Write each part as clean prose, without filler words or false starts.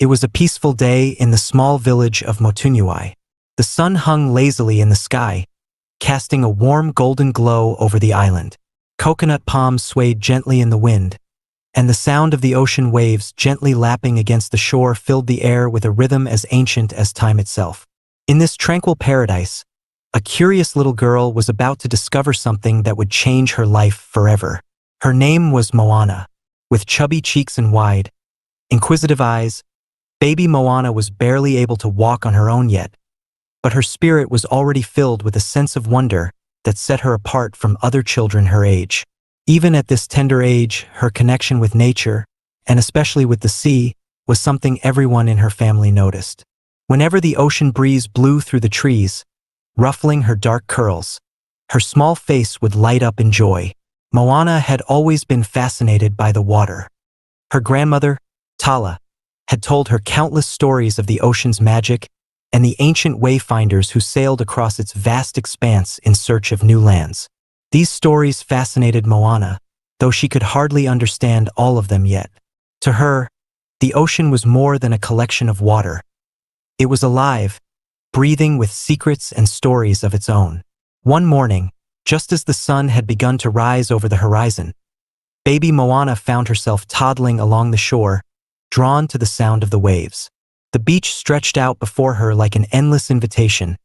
It was a peaceful day in the small village of Motunui. The sun hung lazily in the sky, casting a warm golden glow over the island. Coconut palms swayed gently in the wind, and the sound of the ocean waves gently lapping against the shore filled the air with a rhythm as ancient as time itself. In this tranquil paradise, a curious little girl was about to discover something that would change her life forever. Her name was Moana. With chubby cheeks and wide, inquisitive eyes, baby Moana was barely able to walk on her own yet, but her spirit was already filled with a sense of wonder that set her apart from other children her age. Even at this tender age, her connection with nature, and especially with the sea, was something everyone in her family noticed. Whenever the ocean breeze blew through the trees, ruffling her dark curls, her small face would light up in joy. Moana had always been fascinated by the water. Her grandmother, Tala, had told her countless stories of the ocean's magic and the ancient wayfinders who sailed across its vast expanse in search of new lands. These stories fascinated Moana, though she could hardly understand all of them yet. To her, the ocean was more than a collection of water. It was alive, breathing with secrets and stories of its own. One morning, just as the sun had begun to rise over the horizon, baby Moana found herself toddling along the shore, drawn to the sound of the waves. The beach stretched out before her like an endless invitation,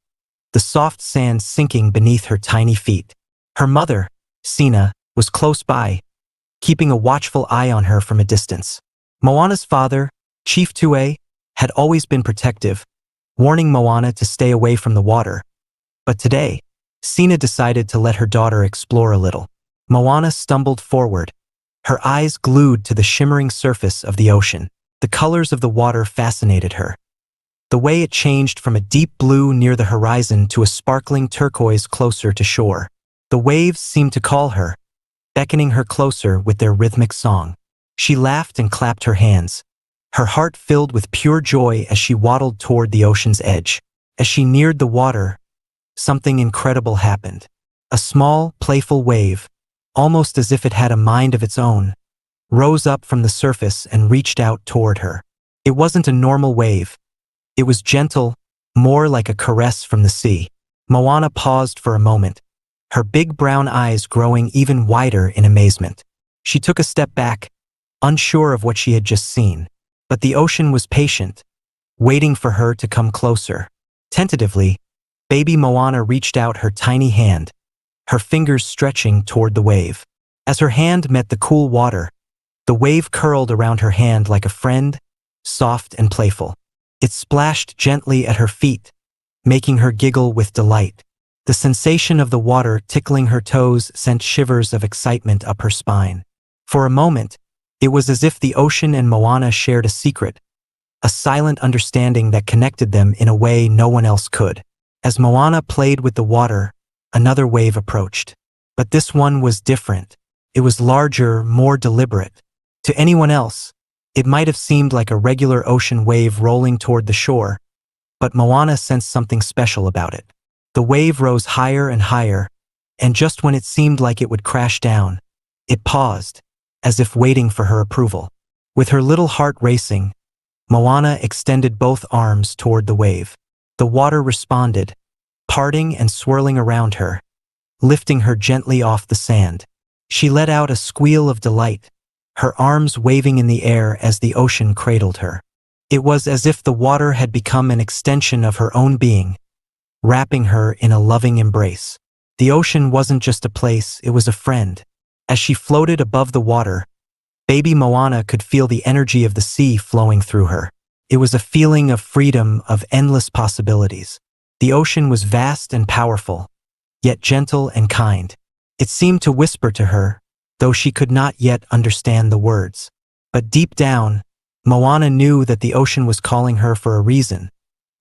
the soft sand sinking beneath her tiny feet. Her mother, Sina, was close by, keeping a watchful eye on her from a distance. Moana's father, Chief Tue, had always been protective, warning Moana to stay away from the water. But today, Sina decided to let her daughter explore a little. Moana stumbled forward, her eyes glued to the shimmering surface of the ocean. The colors of the water fascinated her. The way it changed from a deep blue near the horizon to a sparkling turquoise closer to shore. The waves seemed to call her, beckoning her closer with their rhythmic song. She laughed and clapped her hands, her heart filled with pure joy as she waddled toward the ocean's edge. As she neared the water, something incredible happened. A small, playful wave, almost as if it had a mind of its own, rose up from the surface and reached out toward her. It wasn't a normal wave. It was gentle, more like a caress from the sea. Moana paused for a moment, her big brown eyes growing even wider in amazement. She took a step back, unsure of what she had just seen. But the ocean was patient, waiting for her to come closer. Tentatively, baby Moana reached out her tiny hand, her fingers stretching toward the wave. As her hand met the cool water, the wave curled around her hand like a friend, soft and playful. It splashed gently at her feet, making her giggle with delight. The sensation of the water tickling her toes sent shivers of excitement up her spine. For a moment, it was as if the ocean and Moana shared a secret, a silent understanding that connected them in a way no one else could. As Moana played with the water, another wave approached. But this one was different. It was larger, more deliberate. To anyone else, it might have seemed like a regular ocean wave rolling toward the shore, but Moana sensed something special about it. The wave rose higher and higher, and just when it seemed like it would crash down, it paused, as if waiting for her approval. With her little heart racing, Moana extended both arms toward the wave. The water responded, parting and swirling around her, lifting her gently off the sand. She let out a squeal of delight, her arms waving in the air as the ocean cradled her. It was as if the water had become an extension of her own being, wrapping her in a loving embrace. The ocean wasn't just a place, it was a friend. As she floated above the water, baby Moana could feel the energy of the sea flowing through her. It was a feeling of freedom, of endless possibilities. The ocean was vast and powerful, yet gentle and kind. It seemed to whisper to her, though she could not yet understand the words. But deep down, Moana knew that the ocean was calling her for a reason,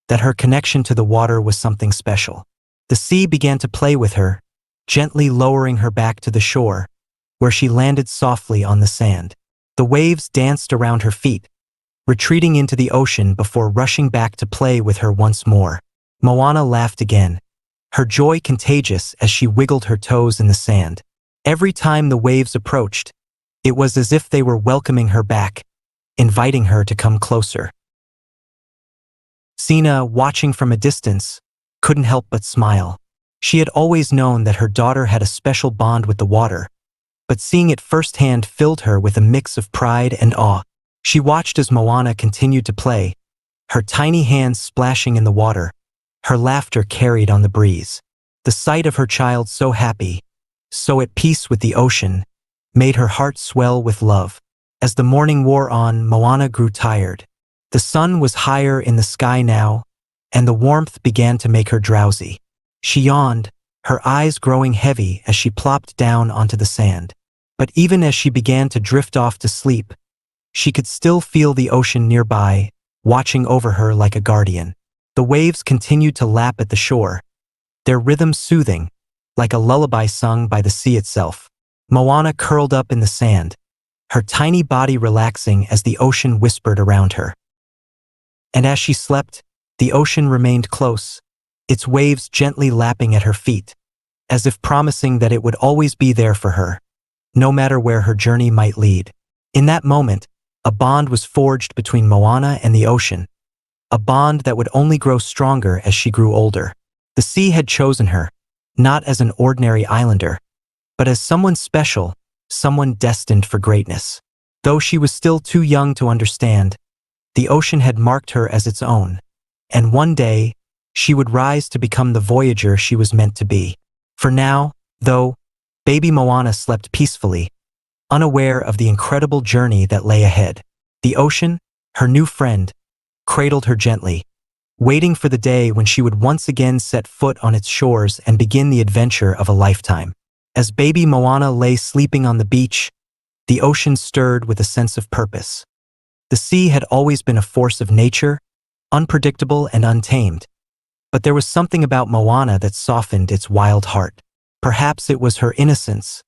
that her connection to the water was something special. The sea began to play with her, gently lowering her back to the shore, where she landed softly on the sand. The waves danced around her feet, retreating into the ocean before rushing back to play with her once more. Moana laughed again, her joy contagious as she wiggled her toes in the sand. Every time the waves approached, it was as if they were welcoming her back, inviting her to come closer. Sina, watching from a distance, couldn't help but smile. She had always known that her daughter had a special bond with the water, but seeing it firsthand filled her with a mix of pride and awe. She watched as Moana continued to play, her tiny hands splashing in the water, her laughter carried on the breeze. The sight of her child so happy, so at peace with the ocean, made her heart swell with love. As the morning wore on, Moana grew tired. The sun was higher in the sky now, and the warmth began to make her drowsy. She yawned, her eyes growing heavy as she plopped down onto the sand. But even as she began to drift off to sleep, she could still feel the ocean nearby, watching over her like a guardian. The waves continued to lap at the shore, their rhythm soothing, like a lullaby sung by the sea itself. Moana curled up in the sand, her tiny body relaxing as the ocean whispered around her. And as she slept, the ocean remained close, its waves gently lapping at her feet, as if promising that it would always be there for her, no matter where her journey might lead. In that moment, a bond was forged between Moana and the ocean, a bond that would only grow stronger as she grew older. The sea had chosen her, not as an ordinary islander, but as someone special, someone destined for greatness. Though she was still too young to understand, the ocean had marked her as its own, and one day, she would rise to become the voyager she was meant to be. For now, though, baby Moana slept peacefully, unaware of the incredible journey that lay ahead. The ocean, her new friend, cradled her gently, waiting for the day when she would once again set foot on its shores and begin the adventure of a lifetime. As baby Moana lay sleeping on the beach, the ocean stirred with a sense of purpose. The sea had always been a force of nature, unpredictable and untamed, but there was something about Moana that softened its wild heart. Perhaps it was her innocence,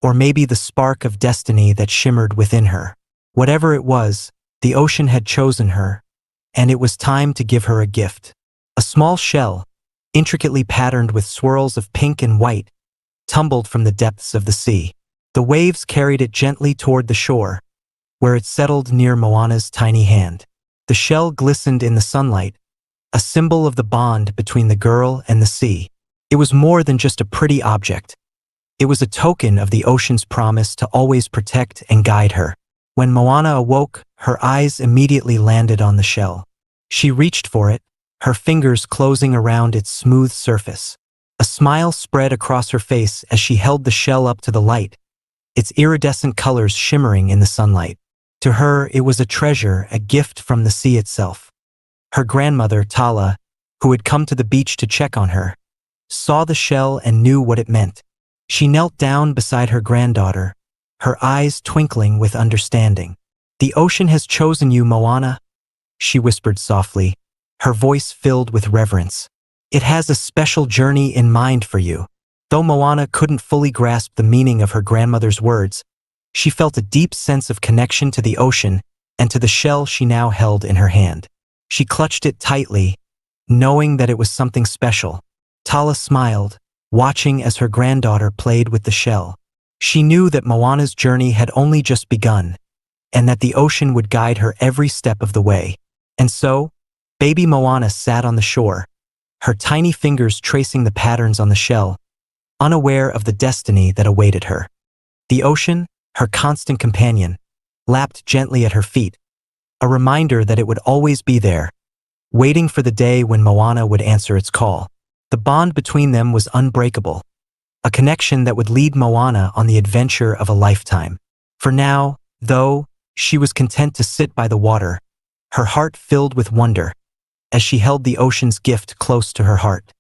or maybe the spark of destiny that shimmered within her. Whatever it was, the ocean had chosen her, and it was time to give her a gift. A small shell, intricately patterned with swirls of pink and white, tumbled from the depths of the sea. The waves carried it gently toward the shore, where it settled near Moana's tiny hand. The shell glistened in the sunlight, a symbol of the bond between the girl and the sea. It was more than just a pretty object. It was a token of the ocean's promise to always protect and guide her. When Moana awoke, her eyes immediately landed on the shell. She reached for it, her fingers closing around its smooth surface. A smile spread across her face as she held the shell up to the light, its iridescent colors shimmering in the sunlight. To her, it was a treasure, a gift from the sea itself. Her grandmother, Tala, who had come to the beach to check on her, saw the shell and knew what it meant. She knelt down beside her granddaughter, her eyes twinkling with understanding. "The ocean has chosen you, Moana," she whispered softly, her voice filled with reverence. "It has a special journey in mind for you." Though Moana couldn't fully grasp the meaning of her grandmother's words, she felt a deep sense of connection to the ocean and to the shell she now held in her hand. She clutched it tightly, knowing that it was something special. Tala smiled, watching as her granddaughter played with the shell. She knew that Moana's journey had only just begun, and that the ocean would guide her every step of the way. And so, baby Moana sat on the shore, her tiny fingers tracing the patterns on the shell, unaware of the destiny that awaited her. The ocean, her constant companion, lapped gently at her feet, a reminder that it would always be there, waiting for the day when Moana would answer its call. The bond between them was unbreakable, a connection that would lead Moana on the adventure of a lifetime. For now, though, she was content to sit by the water, her heart filled with wonder, as she held the ocean's gift close to her heart.